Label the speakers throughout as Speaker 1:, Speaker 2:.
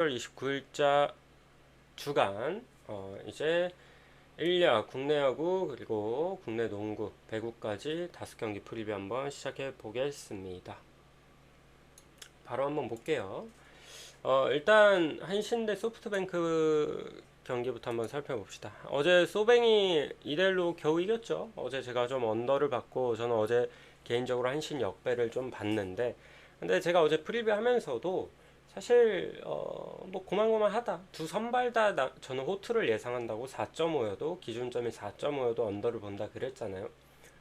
Speaker 1: 11월 29일자 주간 이제 1야 국내 야구 그리고 국내 농구 배구까지 5경기 프리뷰 한번 시작해 보겠습니다. 바로 한번 볼게요. 일단 한신 대 소프트뱅크 경기부터 한번 살펴봅시다. 어제 소뱅이 2대1로 겨우 이겼죠. 어제 제가 좀 언더를 받고 저는 어제 개인적으로 한신 역배를 좀 봤는데, 근데 제가 어제 프리뷰 하면서도 사실 뭐 고만고만하다. 두 선발 다 저는 호투를 예상한다고 4.5여도 기준점이 4.5여도 언더를 본다 그랬잖아요.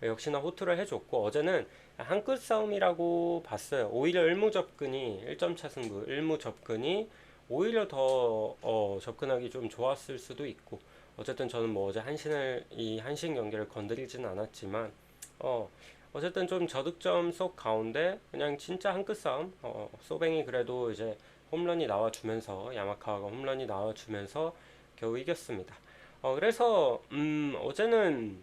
Speaker 1: 역시나 호투를 해줬고 어제는 한 끗 싸움이라고 봤어요. 오히려 일무 접근이 1점 차 승부, 일무 접근이 오히려 더 접근하기 좀 좋았을 수도 있고, 어쨌든 저는 뭐 어제 이 한신 경기를 건드리지는 않았지만 어쨌든 좀 저득점 속 가운데 그냥 진짜 한 끗 싸움. 소뱅이 그래도 이제 홈런이 나와주면서 야마카와가 홈런이 나와주면서 겨우 이겼습니다. 그래서 어제는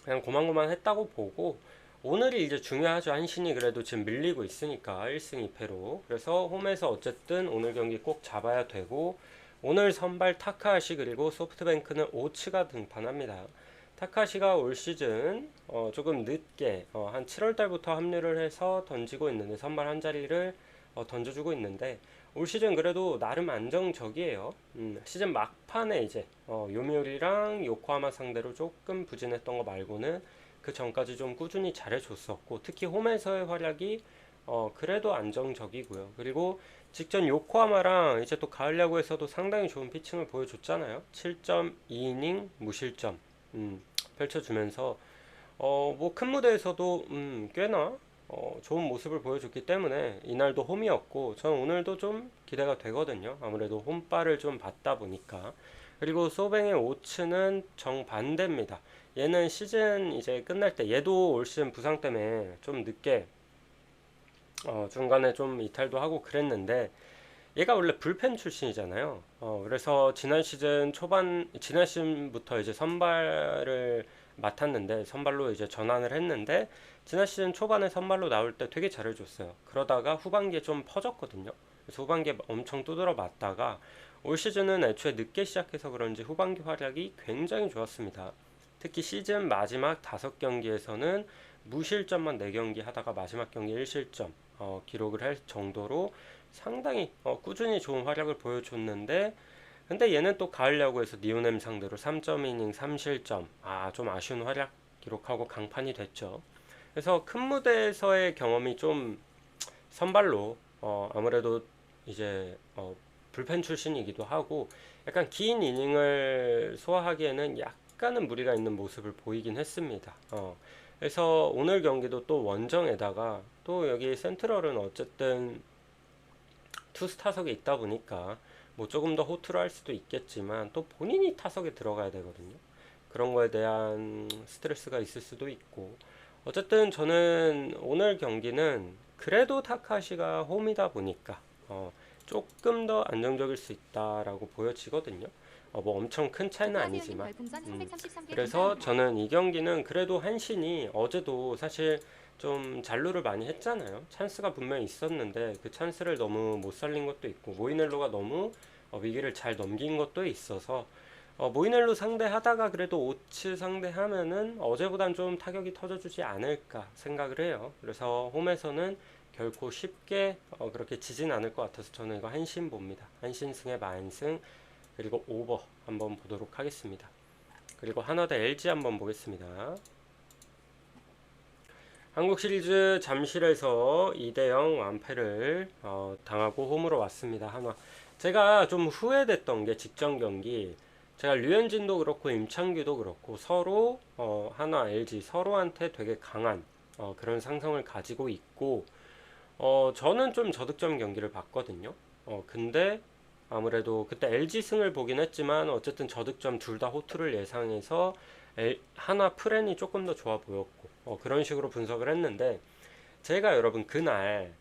Speaker 1: 그냥 고만고만 했다고 보고, 오늘이 이제 중요하죠. 한신이 그래도 지금 밀리고 있으니까 1승 2패로. 그래서 홈에서 어쨌든 오늘 경기 꼭 잡아야 되고, 오늘 선발 타카하시 그리고 소프트뱅크는 오츠가 등판합니다. 타카시가 올 시즌 조금 늦게 한 7월 달부터 합류를 해서 던지고 있는데, 선발 한 자리를 던져주고 있는데 올 시즌 그래도 나름 안정적이에요. 시즌 막판에 이제 요미우리랑 요코하마 상대로 조금 부진했던 거 말고는 그 전까지 좀 꾸준히 잘해줬었고, 특히 홈에서의 활약이 그래도 안정적이고요. 그리고 직전 요코하마랑 이제 또 가을 야구에서도 상당히 좋은 피칭을 보여줬잖아요. 7.2이닝 무실점 펼쳐주면서 뭐 큰 무대에서도 꽤나 좋은 모습을 보여줬기 때문에 이날도 홈이었고, 저는 오늘도 좀 기대가 되거든요. 아무래도 홈발을 좀 받다 보니까. 그리고 소뱅의 오츠는 정반대입니다. 얘는 시즌 이제 끝날 때, 얘도 올 시즌 부상 때문에 좀 늦게 중간에 좀 이탈도 하고 그랬는데, 얘가 원래 불펜 출신이잖아요. 그래서 지난 시즌부터 이제 선발을 맡았는데, 선발로 이제 전환을 했는데, 지난 시즌 초반에 선발로 나올 때 되게 잘해줬어요. 그러다가 후반기에 좀 퍼졌거든요. 그래서 후반기에 엄청 두드러 맞다가 올 시즌은 애초에 늦게 시작해서 그런지 후반기 활약이 굉장히 좋았습니다. 특히 시즌 마지막 5경기에서는 무실점만 4경기 하다가 마지막 경기 1실점 기록을 할 정도로 상당히 꾸준히 좋은 활약을 보여줬는데, 근데 얘는 또 가을 야구에서 니오넴 상대로 3.2이닝 3실점, 좀 아쉬운 활약 기록하고 강판이 됐죠. 그래서 큰 무대에서의 경험이 좀 선발로 아무래도 이제 불펜 출신이기도 하고 약간 긴 이닝을 소화하기에는 약간은 무리가 있는 모습을 보이긴 했습니다. 그래서 오늘 경기도 또 원정에다가 또 여기 센트럴은 어쨌든 투수 타석에 있다 보니까 뭐 조금 더 호투를 할 수도 있겠지만 또 본인이 타석에 들어가야 되거든요. 그런 거에 대한 스트레스가 있을 수도 있고, 어쨌든 저는 오늘 경기는 그래도 타카시가 홈이다 보니까 조금 더 안정적일 수 있다라고 보여지거든요. 뭐 엄청 큰 차이는 아니지만. 그래서 저는 이 경기는 그래도 한신이 어제도 사실 좀 잔루를 많이 했잖아요. 찬스가 분명히 있었는데 그 찬스를 너무 못 살린 것도 있고, 모이넬로가 너무 위기를 잘 넘긴 것도 있어서 모이넬로 상대하다가 그래도 오츠 상대하면은 어제보단 좀 타격이 터져주지 않을까 생각을 해요. 그래서 홈에서는 결코 쉽게 그렇게 지진 않을 것 같아서 저는 이거 한신 봅니다. 한신승의 만승 그리고 오버 한번 보도록 하겠습니다. 그리고 한화 대 LG 한번 보겠습니다. 한국 시리즈 잠실에서 2대0 완패를 당하고 홈으로 왔습니다. 한화. 제가 좀 후회됐던 게 직전 경기, 제가 류현진도 그렇고 임창규도 그렇고 서로 한화, LG 서로한테 되게 강한 그런 상성을 가지고 있고, 저는 좀 저득점 경기를 봤거든요. 근데 아무래도 그때 LG 승을 보긴 했지만 어쨌든 저득점 둘 다 호투를 예상해서 하나 프랜이 조금 더 좋아 보였고 그런 식으로 분석을 했는데, 제가 여러분 그날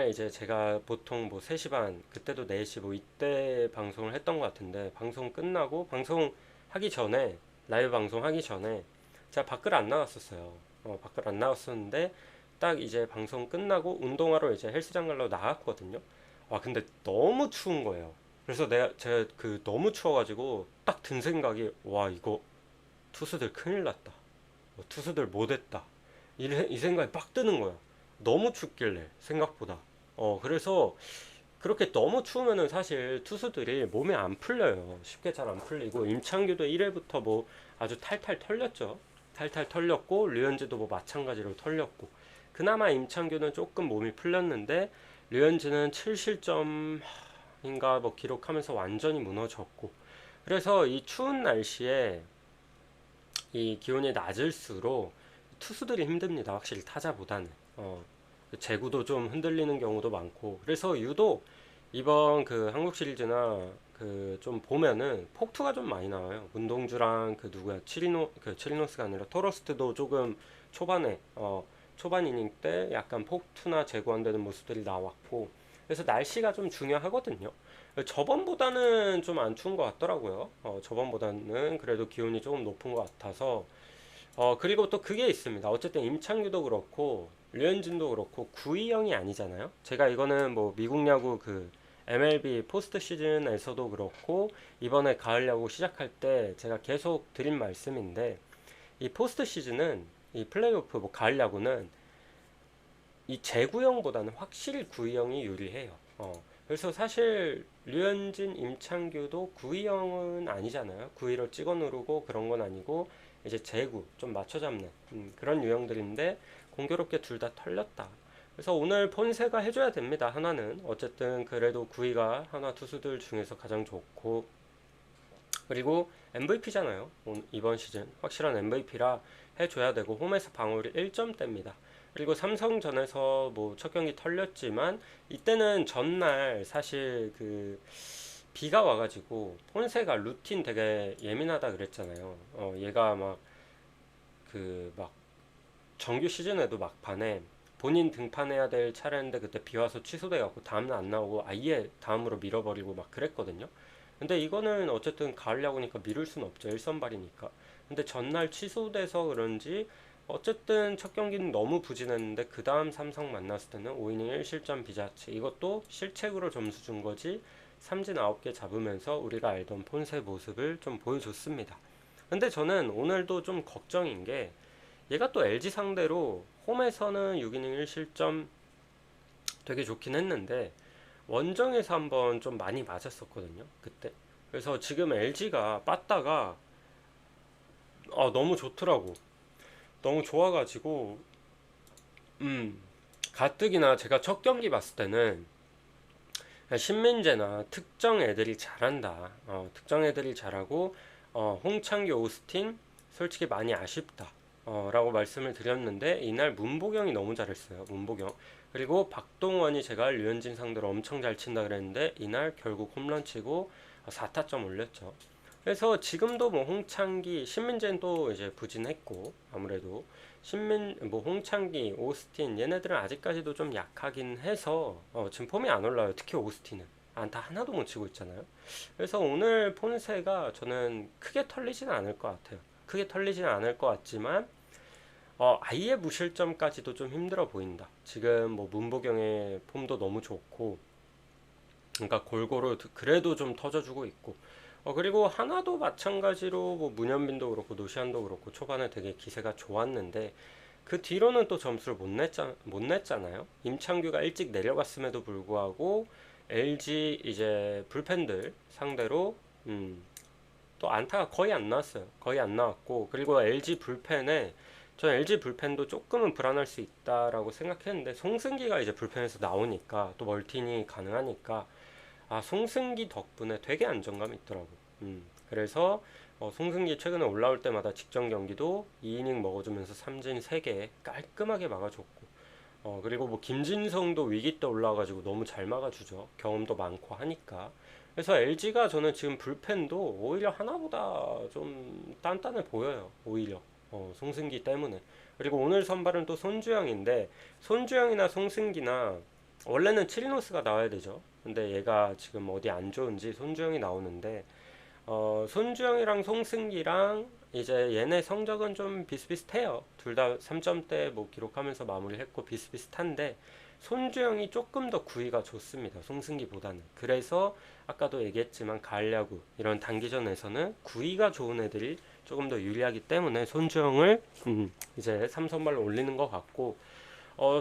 Speaker 1: 이제 제가 보통 뭐 3시 반 그때도 4시 뭐 이때 방송을 했던 것 같은데, 방송 끝나고 방송하기 전에 라이브 방송하기 전에 제가 밖을 안 나왔었어요. 밖을 안 나왔었는데 딱 이제 방송 끝나고 운동하러 이제 헬스장 가려고 나갔거든요. 와, 근데 너무 추운 거예요. 그래서 제가 그 너무 추워가지고 딱 든 생각이, 와, 이거 투수들 큰일 났다. 투수들 못했다. 이 생각이 빡 드는 거야. 너무 춥길래, 생각보다. 그래서 그렇게 너무 추우면은 사실 투수들이 몸에 안 풀려요. 쉽게 잘 안 풀리고, 임창규도 1회부터 뭐 아주 탈탈 털렸죠. 탈탈 털렸고, 류현진도 뭐 마찬가지로 털렸고. 그나마 임창규는 조금 몸이 풀렸는데, 류현진은 7실점인가 뭐 기록하면서 완전히 무너졌고. 그래서 이 추운 날씨에 이 기온이 낮을수록 투수들이 힘듭니다. 확실히 타자보다는. 제구도 좀 흔들리는 경우도 많고. 그래서 유독 이번 그 한국 시리즈나 그 좀 보면은 폭투가 좀 많이 나와요. 문동주랑 그 누구야, 치리노스가 아니라 토러스트도 조금 초반에 초반 이닝 때 약간 폭투나 제구 안 되는 모습들이 나왔고. 그래서 날씨가 좀 중요하거든요. 저번보다는 좀 안 추운 것 같더라고요. 저번보다는 그래도 기온이 조금 높은 것 같아서. 그리고 또 그게 있습니다. 어쨌든 임창규도 그렇고 류현진도 그렇고 구위형이 아니잖아요. 제가 이거는 뭐 미국 야구 그 MLB 포스트 시즌에서도 그렇고 이번에 가을 야구 시작할 때 제가 계속 드린 말씀인데, 이 포스트 시즌은 이 플레이오프 뭐 가을 야구는 이 제구형보다는 확실히 구위형이 유리해요. 그래서 사실 류현진, 임창규도 구위형은 아니잖아요. 구위로 찍어 누르고 그런 건 아니고 이제 제구 좀 맞춰 잡는 그런 유형들인데 공교롭게 둘 다 털렸다. 그래서 오늘 폰세가 해줘야 됩니다. 하나는 어쨌든 그래도 구위가 하나 투수들 중에서 가장 좋고, 그리고 MVP잖아요. 이번 시즌 확실한 MVP라 해줘야 되고, 홈에서 방어율이 1점대입니다. 그리고 삼성전에서 뭐 첫 경기 털렸지만 이때는 전날 사실 그 비가 와가지고 폰세가 루틴 되게 예민하다 그랬잖아요. 얘가 막 그 막 정규 시즌에도 막판에 본인 등판해야 될 차례인데 그때 비 와서 취소돼갖고 다음날 안 나오고 아예 다음으로 밀어버리고 막 그랬거든요. 근데 이거는 어쨌든 가을 야구니까 미룰 순 없죠. 일선발이니까. 근데 전날 취소돼서 그런지 어쨌든 첫 경기는 너무 부진했는데 그 다음 삼성 만났을 때는 5이닝 1실점 비자체, 이것도 실책으로 점수 준 거지 삼진 9개 잡으면서 우리가 알던 폰세 모습을 좀 보여줬습니다. 근데 저는 오늘도 좀 걱정인 게, 얘가 또 LG 상대로 홈에서는 6이닝 1실점 되게 좋긴 했는데 원정에서 한번 좀 많이 맞았었거든요, 그때. 그래서 지금 LG가 빠따가 너무 좋더라고. 너무 좋아가지고 가뜩이나 제가 첫 경기 봤을 때는 신민재나 특정 애들이 잘한다. 특정 애들이 잘하고 홍창기, 오스틴 솔직히 많이 아쉽다. 라고 말씀을 드렸는데 이날 문보경이 너무 잘했어요. 문보경. 그리고 박동원이 제가 류현진 상대로 엄청 잘 친다 그랬는데 이날 결국 홈런 치고 4타점 올렸죠. 그래서 지금도 뭐 홍창기, 신민재는 또 이제 부진했고, 아무래도 뭐 홍창기, 오스틴 얘네들은 아직까지도 좀 약하긴 해서 지금 폼이 안 올라요. 특히 오스틴은 안타 하나도 못 치고 있잖아요. 그래서 오늘 폰세가 저는 크게 털리지는 않을 것 같아요. 크게 털리지는 않을 것 같지만 아예 무실점까지도 좀 힘들어 보인다. 지금 뭐 문보경의 폼도 너무 좋고, 그러니까 골고루 그래도 좀 터져주고 있고, 그리고 하나도 마찬가지로 뭐 문현빈도 그렇고 노시안도 그렇고 초반에 되게 기세가 좋았는데 그 뒤로는 또 점수를 못 냈잖아요. 임창규가 일찍 내려갔음에도 불구하고 LG 이제 불펜들 상대로 또 안타가 거의 안 나왔어요. 거의 안 나왔고, 그리고 LG 불펜에 저는 LG 불펜도 조금은 불안할 수 있다라고 생각했는데 송승기가 이제 불펜에서 나오니까 또 멀티니 가능하니까 송승기 덕분에 되게 안정감이 있더라고. 그래서 송승기 최근에 올라올 때마다 직전 경기도 2이닝 먹어주면서 삼진 3개 깔끔하게 막아줬고, 그리고 뭐 김진성도 위기 때 올라와가지고 너무 잘 막아주죠. 경험도 많고 하니까. 그래서 LG가 저는 지금 불펜도 오히려 하나보다 좀 단단해 보여요. 오히려 송승기 때문에. 그리고 오늘 선발은 또 손주영인데 손주영이나 송승기나 원래는 치리노스가 나와야 되죠. 근데 얘가 지금 어디 안 좋은지 손주영이 나오는데 손주영이랑 송승기랑 이제 얘네 성적은 좀 비슷비슷해요. 둘 다 3점대 뭐 기록하면서 마무리했고 비슷비슷한데 손주영이 조금 더 구위가 좋습니다. 송승기보다는. 그래서 아까도 얘기했지만 가을 야구 이런 단기전에서는 구위가 좋은 애들이 조금 더 유리하기 때문에 손주영을 이제 3선발로 올리는 것 같고,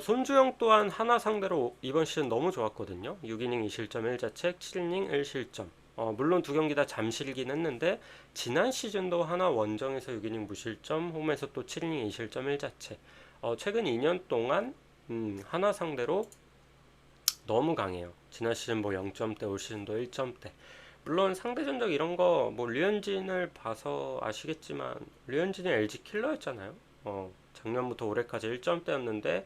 Speaker 1: 손주영 또한 하나 상대로 이번 시즌 너무 좋았거든요. 6이닝 2실점 1자책, 7이닝 1실점. 물론 두 경기 다 잠실이긴 했는데 지난 시즌도 하나 원정에서 6이닝 무실점, 홈에서 또 7이닝 2실점 1자책. 최근 2년 동안 하나 상대로 너무 강해요. 지난 시즌 뭐 0점대, 올 시즌도 1점대. 물론 상대 전적 이런 거 뭐 류현진을 봐서 아시겠지만 류현진이 LG 킬러였잖아요. 작년부터 올해까지 1점대였는데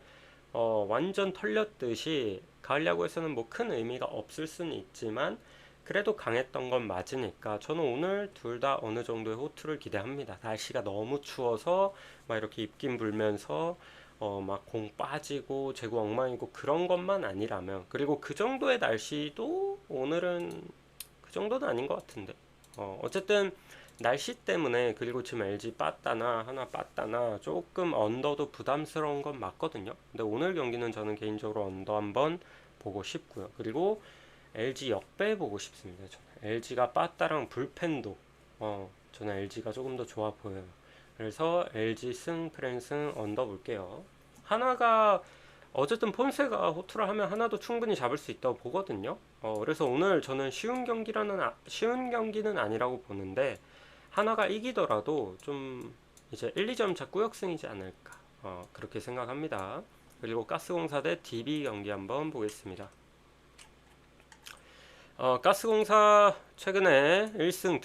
Speaker 1: 완전 털렸듯이 가을 야구에서는 뭐 큰 의미가 없을 수는 있지만 그래도 강했던 건 맞으니까 저는 오늘 둘 다 어느 정도의 호투를 기대합니다. 날씨가 너무 추워서 막 이렇게 입김 불면서 막 공 빠지고 제구 엉망이고 그런 것만 아니라면, 그리고 그 정도의 날씨도 오늘은 그 정도는 아닌 것 같은데 어쨌든 날씨 때문에, 그리고 지금 LG 빠따나 하나 빠따나 조금 언더도 부담스러운 건 맞거든요. 근데 오늘 경기는 저는 개인적으로 언더 한번 보고 싶고요. 그리고 LG 역배 보고 싶습니다. 저는 LG가 빠따랑 불펜도 저는 LG가 조금 더 좋아 보여요. 그래서 LG 승, 프랭승 언더 볼게요. 하나가 어쨌든 폰세가 호투를 하면 하나도 충분히 잡을 수 있다고 보거든요. 그래서 오늘 저는 쉬운 경기는 아니라고 보는데 하나가 이기더라도 좀 이제 1, 2점 차 꾸역승이지 않을까 그렇게 생각합니다. 그리고 가스공사 대 DB 경기 한번 보겠습니다. 가스공사 최근에 1승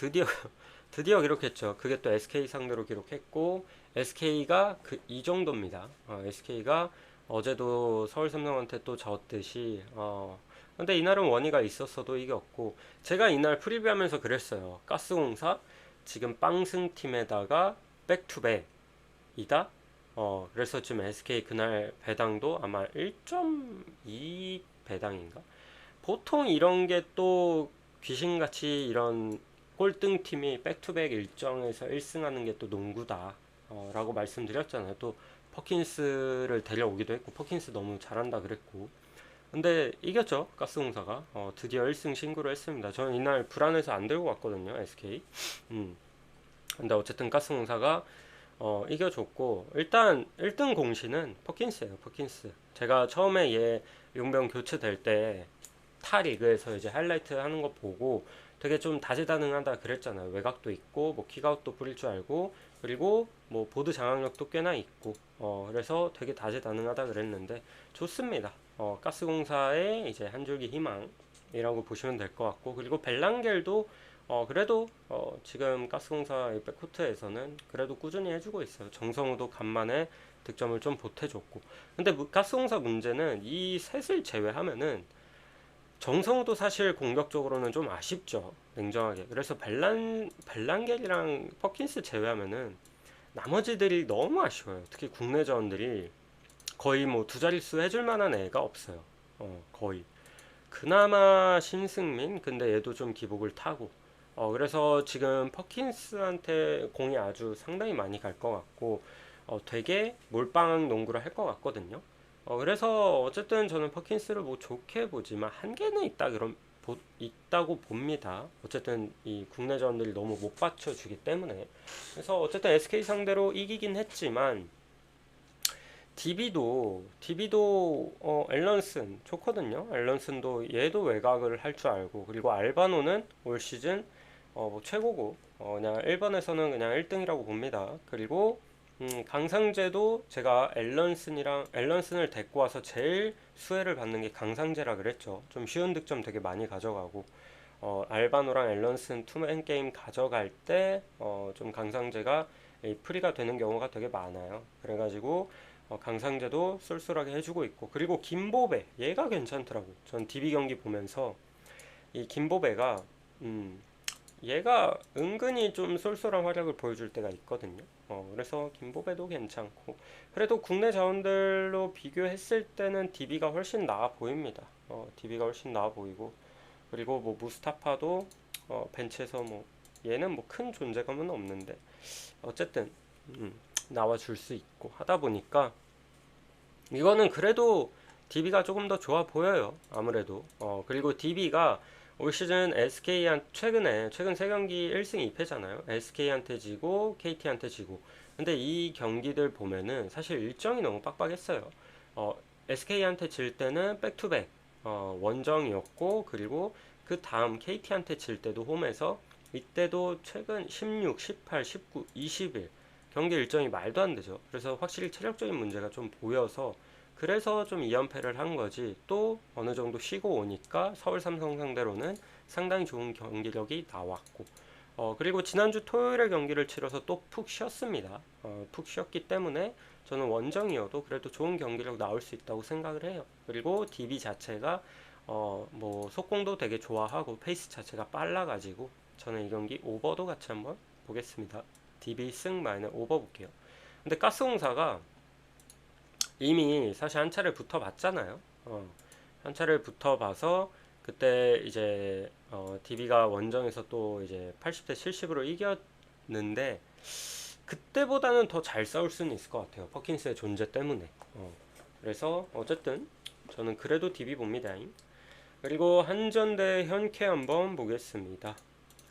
Speaker 1: 드디어 기록했죠. 그게 또 SK 상대로 기록했고 SK가 이 정도입니다. SK가 어제도 서울 삼성한테 또 졌듯이 근데 이날은 원희가 있었어도 이겼고, 제가 이날 프리뷰하면서 그랬어요. 가스공사 지금 빵승 팀에다가 백투백이다. 그래서 지금 SK 그날 배당도 아마 1.2 배당인가? 보통 이런 게 또 귀신같이 이런 꼴등 팀이 백투백 일정에서 1승하는 게 또 농구다 라고 말씀드렸잖아요. 또 퍼킨스를 데려오기도 했고 퍼킨스 너무 잘한다 그랬고, 근데 이겼죠. 가스공사가 드디어 1승 신고를 했습니다. 저는 이날 불안해서 안 들고 왔거든요, SK. 근데 어쨌든 가스공사가 이겨줬고, 일단 1등 공신은 퍼킨스예요. 퍼킨스. 제가 처음에 얘 용병 교체될 때 타 리그에서 이제 하이라이트 하는 거 보고 되게 좀 다재다능하다 그랬잖아요. 외곽도 있고 뭐 킥아웃도 뿌릴 줄 알고, 그리고 뭐 보드 장악력도 꽤나 있고 그래서 되게 다재다능하다 그랬는데 좋습니다. 가스공사의 이제 한 줄기 희망이라고 보시면 될 것 같고, 그리고 벨랑겔도 그래도 지금 가스공사 백코트에서는 그래도 꾸준히 해주고 있어요. 정성우도 간만에 득점을 좀 보태줬고, 근데 가스공사 문제는 이 셋을 제외하면은 정성우도 사실 공격적으로는 좀 아쉽죠. 냉정하게. 그래서 벨란겔이랑 퍼킨스 제외하면은 나머지들이 너무 아쉬워요. 특히 국내 자원들이 거의 뭐 두 자릿수 해줄 만한 애가 없어요. 거의. 그나마 신승민, 근데 얘도 좀 기복을 타고. 그래서 지금 퍼킨스한테 공이 아주 상당히 많이 갈 것 같고, 되게 몰빵 농구를 할 것 같거든요. 그래서 어쨌든 저는 퍼킨스를 뭐 좋게 보지만 한계는 있다고 봅니다. 어쨌든 이 국내 자원들이 너무 못 받쳐주기 때문에. 그래서 어쨌든 SK 상대로 이기긴 했지만 DB도 앨런슨 좋거든요. 앨런슨도 얘도 외곽을 할 줄 알고, 그리고 알바노는 올 시즌 뭐 최고고 그냥 1번에서는 그냥 1등이라고 봅니다. 그리고 강상재도 제가 앨런슨을 데리고 와서 제일 수혜를 받는 게 강상재라 그랬죠. 좀 쉬운 득점 되게 많이 가져가고, 알바노랑 앨런슨 투맨 게임 가져갈 때 좀 강상재가 프리가 되는 경우가 되게 많아요. 그래가지고 강상재도 쏠쏠하게 해주고 있고, 그리고 김보배 얘가 괜찮더라고. 전 DB 경기 보면서 이 김보배가 얘가 은근히 좀 쏠쏠한 활약을 보여줄 때가 있거든요. 그래서 김보배도 괜찮고, 그래도 국내 자원들로 비교했을 때는 DB가 훨씬 나아 보입니다. DB가 훨씬 나아 보이고, 그리고 뭐 무스타파도 벤치에서 뭐 얘는 뭐 큰 존재감은 없는데 어쨌든 나와줄 수 있고 하다 보니까 이거는 그래도 DB가 조금 더 좋아 보여요. 아무래도. 그리고 DB가 올 시즌 최근 3경기 1승 2패잖아요. SK한테 지고 KT한테 지고. 근데 이 경기들 보면은 사실 일정이 너무 빡빡했어요. SK한테 질 때는 백투백 원정이었고, 그리고 그 다음 KT한테 질 때도 홈에서, 이때도 최근 16, 18, 19, 20일 경기 일정이 말도 안 되죠. 그래서 확실히 체력적인 문제가 좀 보여서, 그래서 좀 2연패를 한 거지. 또 어느 정도 쉬고 오니까 서울 삼성 상대로는 상당히 좋은 경기력이 나왔고, 그리고 지난주 토요일에 경기를 치러서 또 푹 쉬었습니다. 푹 쉬었기 때문에 저는 원정이어도 그래도 좋은 경기력 나올 수 있다고 생각을 해요. 그리고 DB 자체가 뭐 속공도 되게 좋아하고 페이스 자체가 빨라가지고 저는 이 경기 오버도 같이 한번 보겠습니다. DB 승 마이너 오버 볼게요. 근데 가스공사가 이미 사실 한 차례 붙어봤잖아요. 한 차례 붙어봐서 그때 이제 DB가 원정에서 또 이제 80대 70으로 이겼는데, 그때보다는 더 잘 싸울 수는 있을 것 같아요. 퍼킨스의 존재 때문에. 그래서 어쨌든 저는 그래도 DB 봅니다. 그리고 한전 대 현캐 한번 보겠습니다.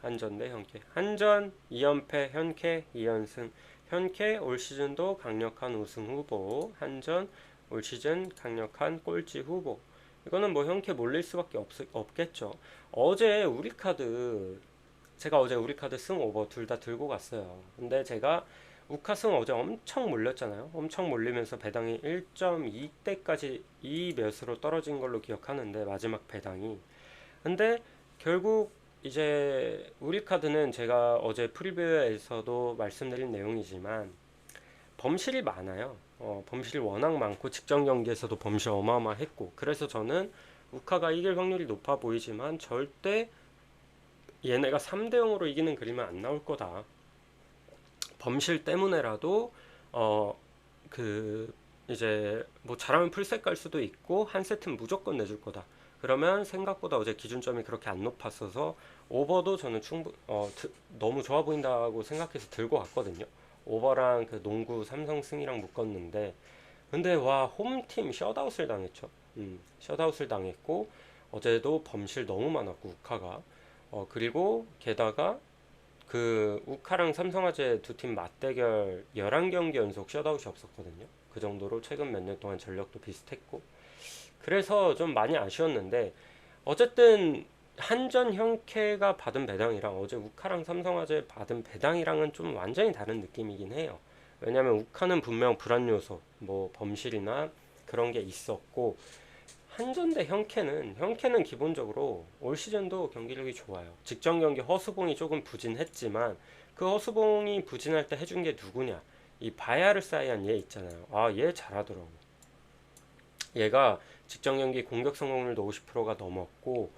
Speaker 1: 한전 대 현캐. 한전 2연패, 현캐 2연승. 현캐 올 시즌도 강력한 우승 후보, 한전 올 시즌 강력한 꼴찌 후보. 이거는 뭐 현캐 몰릴 수밖에 없겠죠. 제가 어제 우리카드 승 오버 둘 다 들고 갔어요. 근데 제가 우카승 어제 엄청 몰렸잖아요. 엄청 몰리면서 배당이 1.2대까지 이 몇으로 떨어진 걸로 기억하는데, 마지막 배당이. 근데 결국 이제 우리카드는 제가 어제 프리뷰에서도 말씀드린 내용이지만 범실이 많아요. 범실이 워낙 많고 직전 경기에서도 범실 어마어마했고, 그래서 저는 우카가 이길 확률이 높아 보이지만 절대 얘네가 3대 0으로 이기는 그림은 안 나올 거다. 범실 때문에라도 그 이제 뭐 잘하면 풀셋 갈 수도 있고 한 세트는 무조건 내줄 거다. 그러면 생각보다 어제 기준점이 그렇게 안 높았어서 오버도 저는 너무 좋아 보인다고 생각해서 들고 갔거든요. 오버랑 그 농구 삼성 승이랑 묶었는데, 근데 와, 홈팀 셧아웃을 당했죠. 셧아웃을 당했고, 어제도 범실 너무 많았고 우카가. 그리고 게다가 그 우카랑 삼성화재 두 팀 맞대결 11경기 연속 셧아웃이 없었거든요. 그 정도로 최근 몇 년 동안 전력도 비슷했고, 그래서 좀 많이 아쉬웠는데, 어쨌든 한전 현캐가 받은 배당이랑 어제 우카랑 삼성화재 받은 배당이랑은 좀 완전히 다른 느낌이긴 해요. 왜냐면 우카는 분명 불안 요소, 뭐 범실이나 그런 게 있었고, 한전 대 현캐는 기본적으로 올 시즌도 경기력이 좋아요. 직전 경기 허수봉이 조금 부진했지만 그 허수봉이 부진할 때 해준 게 누구냐? 이 바야르사이안 얘 있잖아요. 아, 얘 잘하더라고. 얘가 직전 경기 공격 성공률도 50%가 넘었고,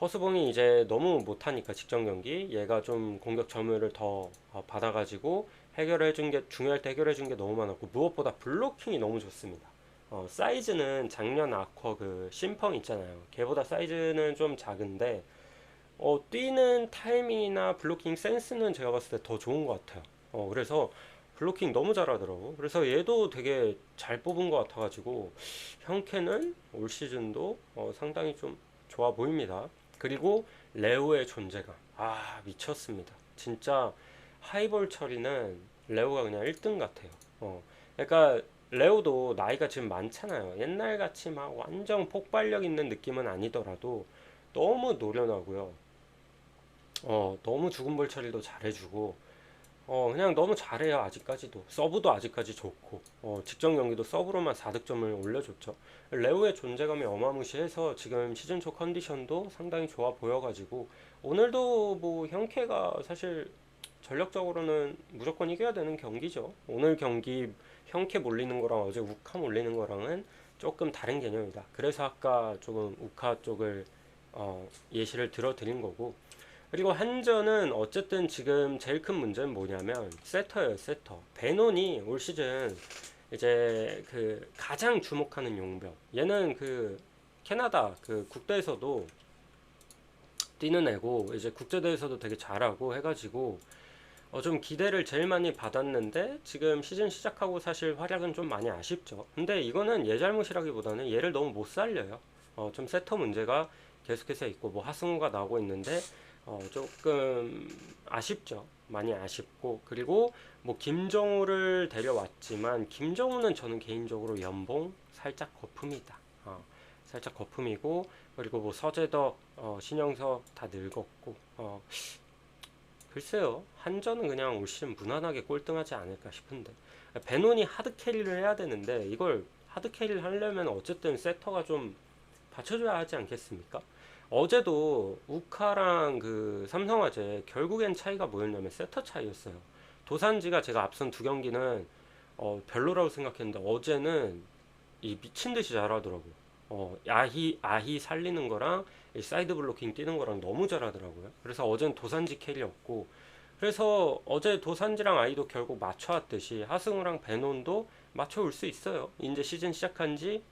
Speaker 1: 허수봉이 이제 너무 못하니까 직전 경기 얘가 좀 공격 점유율을 더 받아가지고 해결해준 게, 중요할 때 해결해준 게 너무 많았고, 무엇보다 블로킹이 너무 좋습니다. 사이즈는 작년 아커 그 심펑 있잖아요. 걔보다 사이즈는 좀 작은데 뛰는 타이밍이나 블로킹 센스는 제가 봤을 때 더 좋은 것 같아요. 그래서 블로킹 너무 잘하더라고. 그래서 얘도 되게 잘 뽑은 것 같아가지고 형캐는 올 시즌도 상당히 좀 좋아 보입니다. 그리고 레오의 존재감, 아, 미쳤습니다. 진짜 하이볼 처리는 레오가 그냥 1등 같아요. 그러니까 레오도 나이가 지금 많잖아요. 옛날같이 막 완전 폭발력 있는 느낌은 아니더라도 너무 노련하고요. 너무 죽은 볼 처리도 잘해주고, 그냥 너무 잘해요. 아직까지도 서브도 아직까지 좋고, 직전 경기도 서브로만 4득점을 올려줬죠. 레오의 존재감이 어마무시해서 지금 시즌 초 컨디션도 상당히 좋아 보여가지고, 오늘도 뭐 형캐가 사실 전력적으로는 무조건 이겨야 되는 경기죠. 오늘 경기 형캐 몰리는 거랑 어제 우카 몰리는 거랑은 조금 다른 개념이다. 그래서 아까 조금 우카 쪽을 예시를 들어 드린 거고, 그리고 한전은 어쨌든 지금 제일 큰 문제는 뭐냐면 세터예요. 세터. 베논이 올 시즌 이제 그 가장 주목하는 용병, 얘는 그 캐나다 그 국대에서도 뛰는 애고 이제 국제대회에서도 되게 잘하고 해가지고 좀 기대를 제일 많이 받았는데 지금 시즌 시작하고 사실 활약은 좀 많이 아쉽죠. 근데 이거는 얘 잘못이라기보다는 얘를 너무 못 살려요. 좀 세터 문제가 계속해서 있고 뭐 하승우가 나오고 있는데 조금 아쉽죠. 많이 아쉽고 그리고 뭐 김정우를 데려왔지만 김정우는 저는 개인적으로 연봉 살짝 거품이다. 살짝 거품이고 그리고 뭐 서재덕, 신영석 다 늙었고 글쎄요. 한전은 그냥 올 시즌 무난하게 꼴등하지 않을까 싶은데. 베논이 하드 캐리를 해야 되는데 이걸 하드 캐리를 하려면 어쨌든 세터가 좀 받쳐줘야 하지 않겠습니까? 어제도 우카랑 그 삼성화재 결국엔 차이가 뭐였냐면 세터 차이였어요. 도산지가 제가 앞선 두 경기는 별로라고 생각했는데 어제는 이 미친 듯이 잘하더라고요. 아히 살리는 거랑 이 사이드 블로킹 뛰는 거랑 너무 잘하더라고요. 그래서 어제는 도산지 캐리였고, 그래서 어제 도산지랑 아이도 결국 맞춰왔듯이 하승우랑 베논도 맞춰올 수 있어요. 이제 시즌 시작한 지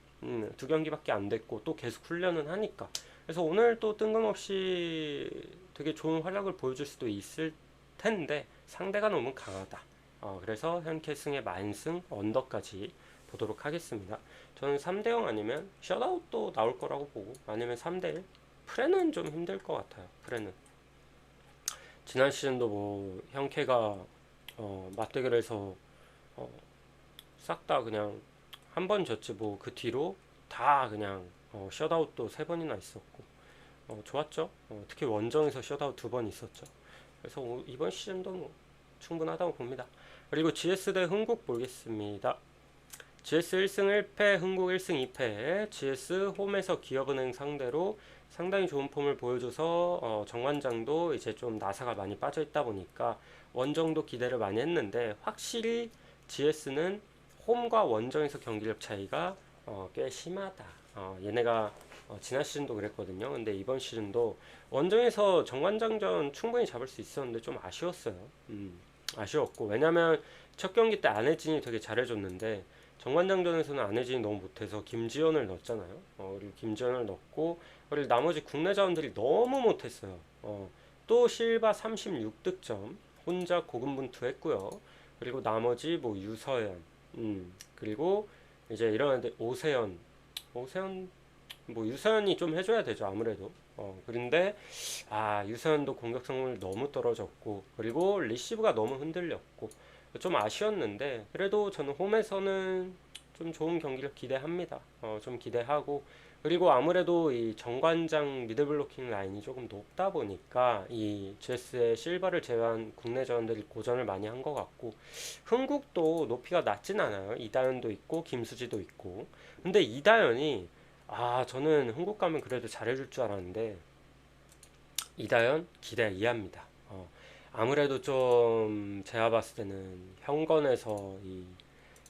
Speaker 1: 두 경기밖에 안 됐고 또 계속 훈련은 하니까. 그래서 오늘 또 뜬금없이 되게 좋은 활약을 보여줄 수도 있을 텐데 상대가 너무 강하다. 그래서 현캐승의 만승 언더까지 보도록 하겠습니다. 저는 3대0 아니면 셧아웃도 나올 거라고 보고 아니면 3대1 프레는 좀 힘들 것 같아요. 프레는 지난 시즌도 뭐 형캐가 맞대결에서 싹 다 그냥 한 번 졌지 뭐 그 뒤로 다 그냥 셧아웃도 3번이나 있었고 좋았죠. 특히 원정에서 셧아웃 2번 있었죠. 그래서 이번 시즌도 뭐 충분하다고 봅니다. 그리고 GS 대 흥국 보겠습니다. GS 1승 1패, 흥국 1승 2패. GS 홈에서 기업은행 상대로 상당히 좋은 폼을 보여줘서 정관장도 이제 좀 나사가 많이 빠져 있다 보니까 원정도 기대를 많이 했는데 확실히 GS는 홈과 원정에서 경기력 차이가 꽤 심하다. 얘네가 지난 시즌도 그랬거든요. 근데 이번 시즌도 원정에서 정관장전 충분히 잡을 수 있었는데 좀 아쉬웠어요. 아쉬웠고 왜냐면 첫 경기 때 안혜진이 되게 잘해줬는데 정관장전에서는 안혜진이 너무 못해서 김지현을 넣었잖아요. 그리고 김지현을 넣었고 그리고 나머지 국내 자원들이 너무 못했어요. 또 실바 36득점 혼자 고군분투했고요. 그리고 나머지 뭐 유서연, 그리고 이제 이런 애들 오세연 뭐 유서연이 좀 해줘야 되죠 아무래도. 그런데 유서연도 공격 성공률 너무 떨어졌고 그리고 리시브가 너무 흔들렸고 좀 아쉬웠는데 그래도 저는 홈에서는 좀 좋은 경기를 기대합니다. 좀 기대하고 그리고 아무래도 이 정관장 미들블로킹 라인이 조금 높다 보니까 이 GS의 실바를 제외한 국내 자원들이 고전을 많이 한 것 같고 흥국도 높이가 낮진 않아요. 이다현도 있고 김수지도 있고 근데 이다현이 저는 흥국 가면 그래도 잘해줄 줄 알았는데 이다현 기대 이해합니다. 아무래도 좀 제가 봤을 때는 현건에서 이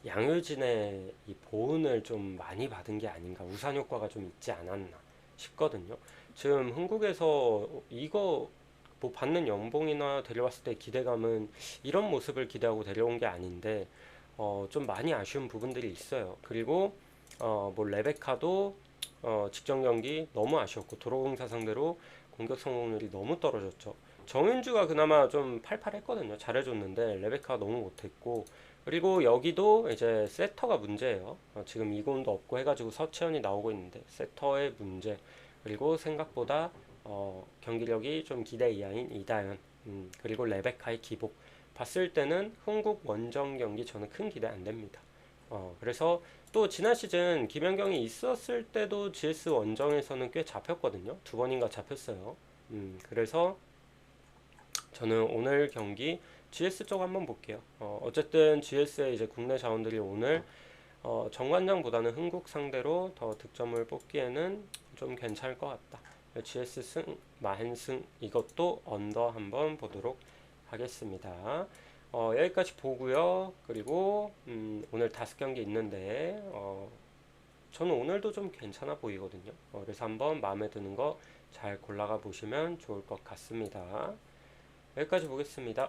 Speaker 1: 양효진의 이 보은을 좀 많이 받은 게 아닌가 우산 효과가 좀 있지 않았나 싶거든요. 지금 흥국에서 이거 뭐 받는 연봉이나 데려왔을 때 기대감은 이런 모습을 기대하고 데려온 게 아닌데 좀 많이 아쉬운 부분들이 있어요. 그리고 뭐 레베카도 직전 경기 너무 아쉬웠고 도로공사 상대로 공격 성공률이 너무 떨어졌죠. 정윤주가 그나마 좀 팔팔했거든요. 잘해줬는데 레베카가 너무 못했고 그리고 여기도 이제 세터가 문제예요. 지금 이곤도 없고 해가지고 서채연이 나오고 있는데 세터의 문제 그리고 생각보다 경기력이 좀 기대 이하인 이다현 그리고 레베카의 기복 봤을 때는 흥국 원정 경기 저는 큰 기대 안 됩니다. 그래서 또 지난 시즌 김연경이 있었을 때도 GS 원정에서는 꽤 잡혔거든요. 2번인가 잡혔어요. 그래서 저는 오늘 경기 GS 쪽 한번 볼게요. 어쨌든 GS의 이제 국내 자원들이 오늘 정관장보다는 흥국 상대로 더 득점을 뽑기에는 좀 괜찮을 것 같다. GS 승, 만승 이것도 언더 한번 보도록 하겠습니다. 여기까지 보고요. 그리고 오늘 5경기 있는데 저는 오늘도 좀 괜찮아 보이거든요. 그래서 한번 마음에 드는 거 잘 골라가 보시면 좋을 것 같습니다. 여기까지 보겠습니다.